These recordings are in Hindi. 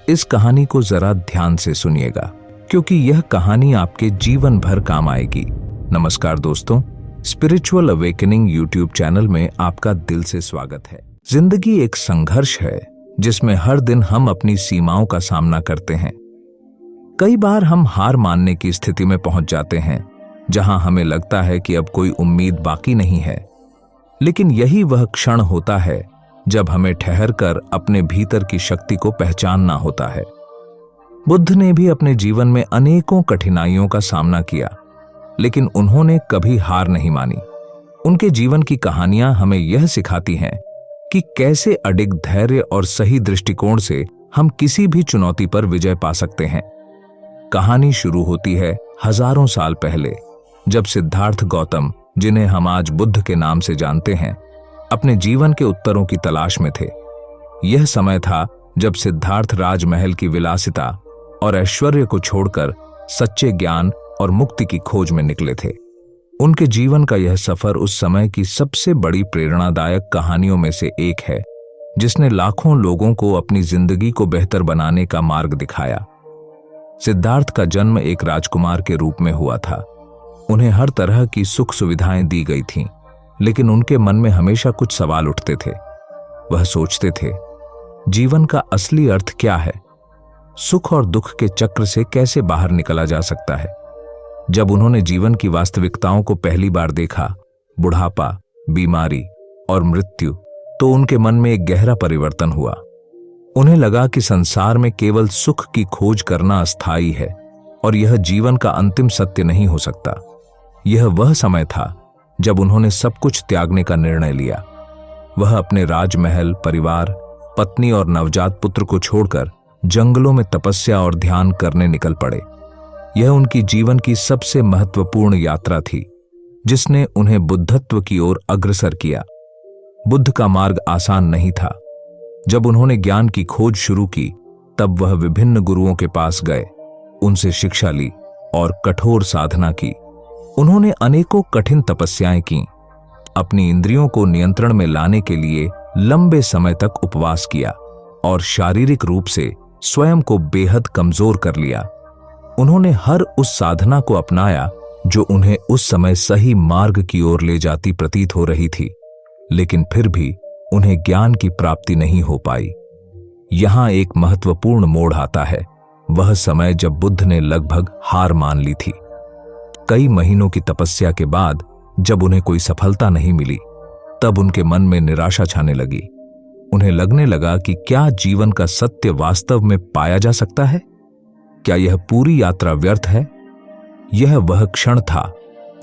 इस कहानी को जरा ध्यान से सुनिएगा, क्योंकि यह कहानी आपके जीवन भर काम आएगी। नमस्कार दोस्तों, स्पिरिचुअल अवेकनिंग यूट्यूब चैनल में आपका दिल से स्वागत है। जिंदगी एक संघर्ष है जिसमें हर दिन हम अपनी सीमाओं का सामना करते हैं। कई बार हम हार मानने की स्थिति में पहुंच जाते हैं, जहां हमें लगता है कि अब कोई उम्मीद बाकी नहीं है। लेकिन यही वह क्षण होता है जब हमें ठहरकर अपने भीतर की शक्ति को पहचानना होता है। बुद्ध ने भी अपने जीवन में अनेकों कठिनाइयों का सामना किया, लेकिन उन्होंने कभी हार नहीं मानी। उनके जीवन की कहानियां हमें यह सिखाती हैं कि कैसे अडिग धैर्य और सही दृष्टिकोण से हम किसी भी चुनौती पर विजय पा सकते हैं। कहानी शुरू होती है हजारों साल पहले, जब सिद्धार्थ गौतम, जिन्हें हम आज बुद्ध के नाम से जानते हैं, अपने जीवन के उत्तरों की तलाश में थे। यह समय था जब सिद्धार्थ राजमहल की विलासिता और ऐश्वर्य को छोड़कर सच्चे ज्ञान और मुक्ति की खोज में निकले थे। उनके जीवन का यह सफर उस समय की सबसे बड़ी प्रेरणादायक कहानियों में से एक है, जिसने लाखों लोगों को अपनी जिंदगी को बेहतर बनाने का मार्ग दिखाया। सिद्धार्थ का जन्म एक राजकुमार के रूप में हुआ था। उन्हें हर तरह की सुख सुविधाएं दी गई थीं, लेकिन उनके मन में हमेशा कुछ सवाल उठते थे। वह सोचते थे, जीवन का असली अर्थ क्या है? सुख और दुख के चक्र से कैसे बाहर निकला जा सकता है? जब उन्होंने जीवन की वास्तविकताओं को पहली बार देखा, बुढ़ापा, बीमारी और मृत्यु, तो उनके मन में एक गहरा परिवर्तन हुआ। उन्हें लगा कि संसार में केवल सुख की खोज करना अस्थायी है और यह जीवन का अंतिम सत्य नहीं हो सकता। यह वह समय था जब उन्होंने सब कुछ त्यागने का निर्णय लिया। वह अपने राजमहल, परिवार, पत्नी और नवजात पुत्र को छोड़कर जंगलों में तपस्या और ध्यान करने निकल पड़े। यह उनकी जीवन की सबसे महत्वपूर्ण यात्रा थी, जिसने उन्हें बुद्धत्व की ओर अग्रसर किया। बुद्ध का मार्ग आसान नहीं था। जब उन्होंने ज्ञान की खोज शुरू की, तब वह विभिन्न गुरुओं के पास गए, उनसे शिक्षा ली और कठोर साधना की। उन्होंने अनेकों कठिन तपस्याएं की, अपनी इंद्रियों को नियंत्रण में लाने के लिए लंबे समय तक उपवास किया और शारीरिक रूप से स्वयं को बेहद कमजोर कर लिया। उन्होंने हर उस साधना को अपनाया जो उन्हें उस समय सही मार्ग की ओर ले जाती प्रतीत हो रही थी, लेकिन फिर भी उन्हें ज्ञान की प्राप्ति नहीं हो पाई। यहां एक महत्वपूर्ण मोड़ आता है, वह समय जब बुद्ध ने लगभग हार मान ली थी। कई महीनों की तपस्या के बाद जब उन्हें कोई सफलता नहीं मिली, तब उनके मन में निराशा छाने लगी। उन्हें लगने लगा कि क्या जीवन का सत्य वास्तव में पाया जा सकता है? क्या यह पूरी यात्रा व्यर्थ है? यह वह क्षण था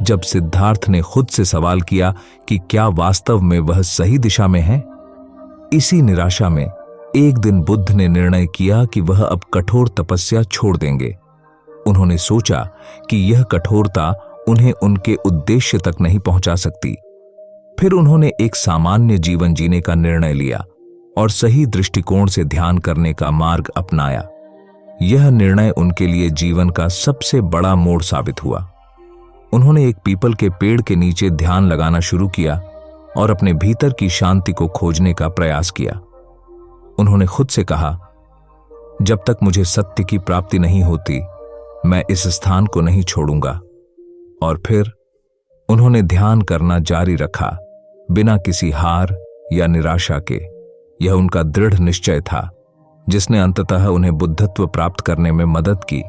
जब सिद्धार्थ ने खुद से सवाल किया कि क्या वास्तव में वह सही दिशा में है? इसी निराशा में एक दिन बुद्ध ने निर्णय किया कि वह अब कठोर तपस्या छोड़ देंगे। उन्होंने सोचा कि यह कठोरता उन्हें उनके उद्देश्य तक नहीं पहुंचा सकती। फिर उन्होंने एक सामान्य जीवन जीने का निर्णय लिया और सही दृष्टिकोण से ध्यान करने का मार्ग अपनाया। यह निर्णय उनके लिए जीवन का सबसे बड़ा मोड़ साबित हुआ। उन्होंने एक पीपल के पेड़ के नीचे ध्यान लगाना शुरू किया और अपने भीतर की शांति को खोजने का प्रयास किया। उन्होंने खुद से कहा, जब तक मुझे सत्य की प्राप्ति नहीं होती, मैं इस स्थान को नहीं छोड़ूंगा। और फिर उन्होंने ध्यान करना जारी रखा, बिना किसी हार या निराशा के। यह उनका दृढ़ निश्चय था, जिसने अंततः उन्हें बुद्धत्व प्राप्त करने में मदद की।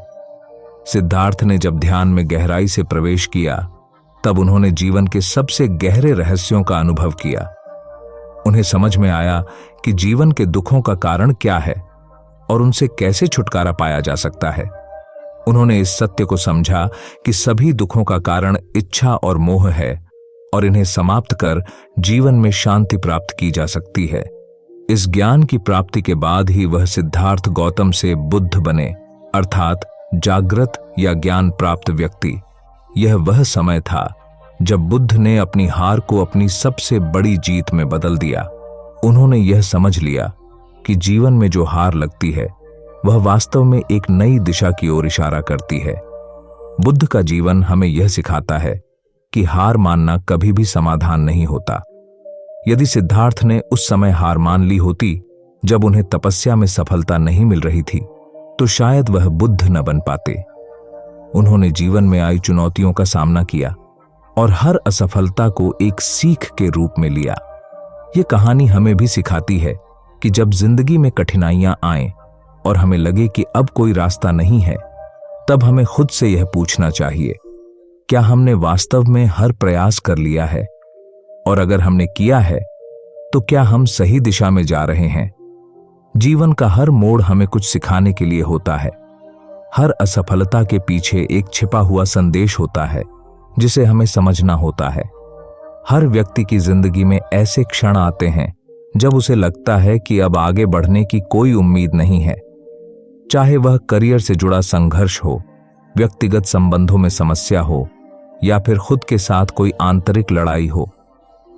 सिद्धार्थ ने जब ध्यान में गहराई से प्रवेश किया, तब उन्होंने जीवन के सबसे गहरे रहस्यों का अनुभव किया। उन्हें समझ में आया कि जीवन के दुखों का कारण क्या है और उनसे कैसे छुटकारा पाया जा सकता है। उन्होंने इस सत्य को समझा कि सभी दुखों का कारण इच्छा और मोह है और इन्हें समाप्त कर जीवन में शांति प्राप्त की जा सकती है। इस ज्ञान की प्राप्ति के बाद ही वह सिद्धार्थ गौतम से बुद्ध बने, अर्थात जागृत या ज्ञान प्राप्त व्यक्ति। यह वह समय था जब बुद्ध ने अपनी हार को अपनी सबसे बड़ी जीत में बदल दिया। उन्होंने यह समझ लिया कि जीवन में जो हार लगती है, वह वास्तव में एक नई दिशा की ओर इशारा करती है। बुद्ध का जीवन हमें यह सिखाता है कि हार मानना कभी भी समाधान नहीं होता। यदि सिद्धार्थ ने उस समय हार मान ली होती, जब उन्हें तपस्या में सफलता नहीं मिल रही थी तो शायद वह बुद्ध न बन पाते। उन्होंने जीवन में आई चुनौतियों का सामना किया और हर असफलता को एक सीख के रूप में लिया। ये कहानी हमें भी सिखाती है कि जब जिंदगी में कठिनाइयां आएं और हमें लगे कि अब कोई रास्ता नहीं है, तब हमें खुद से यह पूछना चाहिए, क्या हमने वास्तव में हर प्रयास कर लिया है? और अगर हमने किया है तो क्या हम सही दिशा में जा रहे हैं? जीवन का हर मोड़ हमें कुछ सिखाने के लिए होता है। हर असफलता के पीछे एक छिपा हुआ संदेश होता है जिसे हमें समझना होता है। हर व्यक्ति की जिंदगी में ऐसे क्षण आते हैं जब उसे लगता है कि अब आगे बढ़ने की कोई उम्मीद नहीं है। चाहे वह करियर से जुड़ा संघर्ष हो, व्यक्तिगत संबंधों में समस्या हो या फिर खुद के साथ कोई आंतरिक लड़ाई हो,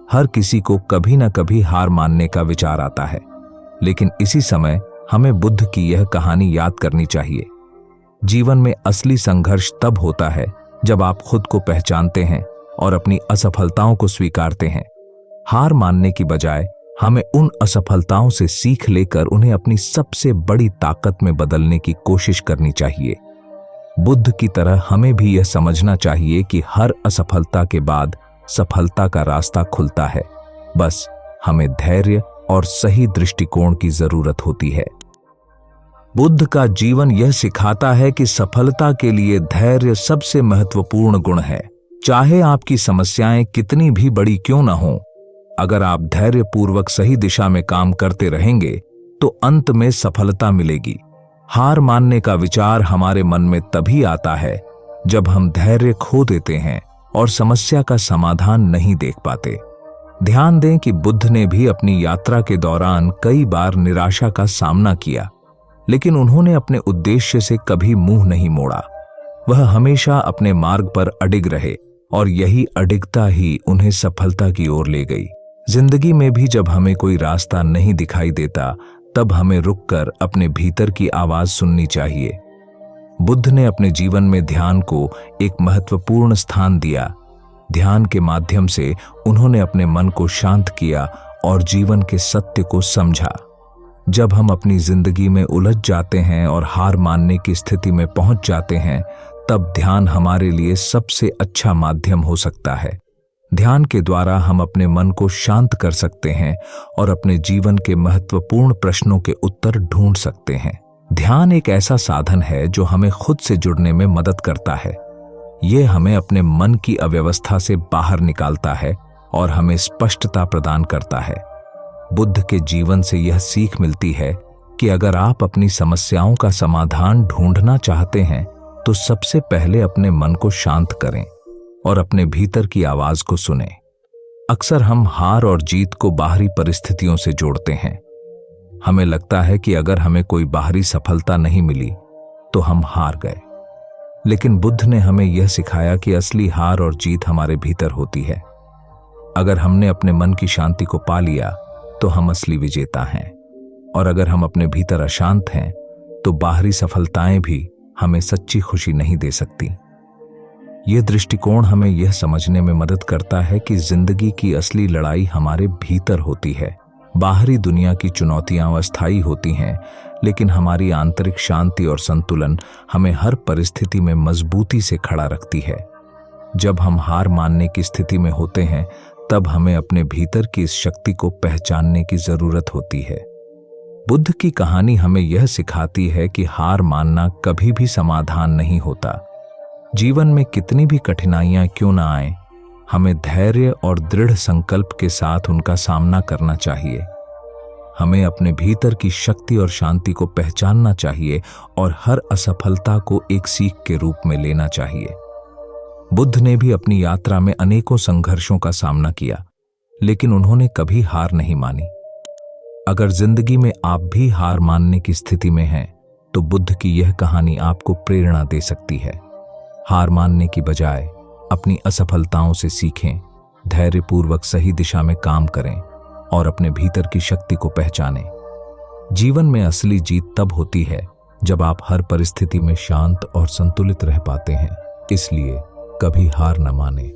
हर किसी को कभी न कभी हार मानने का विचार आता है। लेकिन इसी समय हमें बुद्ध की यह कहानी याद करनी चाहिए। जीवन में असली संघर्ष तब होता है जब आप खुद को पहचानते हैं और अपनी असफलताओं को स्वीकारते हैं। हार मानने की बजाय हमें उन असफलताओं से सीख लेकर उन्हें अपनी सबसे बड़ी ताकत में बदलने की कोशिश करनी चाहिए। बुद्ध की तरह हमें भी यह समझना चाहिए कि हर असफलता के बाद सफलता का रास्ता खुलता है। बस हमें धैर्य और सही दृष्टिकोण की जरूरत होती है। बुद्ध का जीवन यह सिखाता है कि सफलता के लिए धैर्य सबसे महत्वपूर्ण गुण है। चाहे आपकी समस्याएं कितनी भी बड़ी क्यों न हों, अगर आप धैर्यपूर्वक सही दिशा में काम करते रहेंगे तो अंत में सफलता मिलेगी। हार मानने का विचार हमारे मन में तभी आता है जब हम धैर्य खो देते हैं और समस्या का समाधान नहीं देख पाते। ध्यान दें कि बुद्ध ने भी अपनी यात्रा के दौरान कई बार निराशा का सामना किया, लेकिन उन्होंने अपने उद्देश्य से कभी मुंह नहीं मोड़ा। वह हमेशा अपने मार्ग पर अडिग रहे और यही अडिगता ही उन्हें सफलता की ओर ले गई। जिंदगी में भी जब हमें कोई रास्ता नहीं दिखाई देता, तब हमें रुककर अपने भीतर की आवाज सुननी चाहिए। बुद्ध ने अपने जीवन में ध्यान को एक महत्वपूर्ण स्थान दिया। ध्यान के माध्यम से उन्होंने अपने मन को शांत किया और जीवन के सत्य को समझा। जब हम अपनी जिंदगी में उलझ जाते हैं और हार मानने की स्थिति में पहुंच जाते हैं, तब ध्यान हमारे लिए सबसे अच्छा माध्यम हो सकता है। ध्यान के द्वारा हम अपने मन को शांत कर सकते हैं और अपने जीवन के महत्वपूर्ण प्रश्नों के उत्तर ढूंढ सकते हैं। ध्यान एक ऐसा साधन है जो हमें खुद से जुड़ने में मदद करता है। यह हमें अपने मन की अव्यवस्था से बाहर निकालता है और हमें स्पष्टता प्रदान करता है। बुद्ध के जीवन से यह सीख मिलती है कि अगर आप अपनी समस्याओं का समाधान ढूंढना चाहते हैं तो सबसे पहले अपने मन को शांत करें और अपने भीतर की आवाज को सुनें। अक्सर हम हार और जीत को बाहरी परिस्थितियों से जोड़ते हैं। हमें लगता है कि अगर हमें कोई बाहरी सफलता नहीं मिली तो हम हार गए। लेकिन बुद्ध ने हमें यह सिखाया कि असली हार और जीत हमारे भीतर होती है। अगर हमने अपने मन की शांति को पा लिया तो हम असली विजेता हैं, और अगर हम अपने भीतर अशांत हैं तो बाहरी सफलताएं भी हमें सच्ची खुशी नहीं दे सकती। यह दृष्टिकोण हमें यह समझने में मदद करता है कि जिंदगी की असली लड़ाई हमारे भीतर होती है। बाहरी दुनिया की चुनौतियां अस्थायी होती हैं, लेकिन हमारी आंतरिक शांति और संतुलन हमें हर परिस्थिति में मजबूती से खड़ा रखती है। जब हम हार मानने की स्थिति में होते हैं, तब हमें अपने भीतर की इस शक्ति को पहचानने की जरूरत होती है। बुद्ध की कहानी हमें यह सिखाती है कि हार मानना कभी भी समाधान नहीं होता। जीवन में कितनी भी कठिनाइयां क्यों न आए, हमें धैर्य और दृढ़ संकल्प के साथ उनका सामना करना चाहिए। हमें अपने भीतर की शक्ति और शांति को पहचानना चाहिए और हर असफलता को एक सीख के रूप में लेना चाहिए। बुद्ध ने भी अपनी यात्रा में अनेकों संघर्षों का सामना किया, लेकिन उन्होंने कभी हार नहीं मानी। अगर जिंदगी में आप भी हार मानने की स्थिति में हैं, तो बुद्ध की यह कहानी आपको प्रेरणा दे सकती है। हार मानने की बजाय अपनी असफलताओं से सीखें, धैर्यपूर्वक सही दिशा में काम करें और अपने भीतर की शक्ति को पहचानें। जीवन में असली जीत तब होती है जब आप हर परिस्थिति में शांत और संतुलित रह पाते हैं। इसलिए कभी हार न मानें।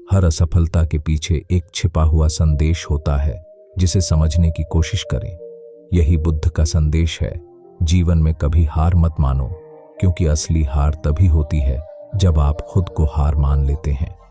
हर असफलता के पीछे एक छिपा हुआ संदेश होता है, जिसे समझने की कोशिश करें। यही बुद्ध का संदेश है। जीवन में कभी हार मत मानो, क्योंकि असली हार तभी होती है जब आप खुद को हार मान लेते हैं।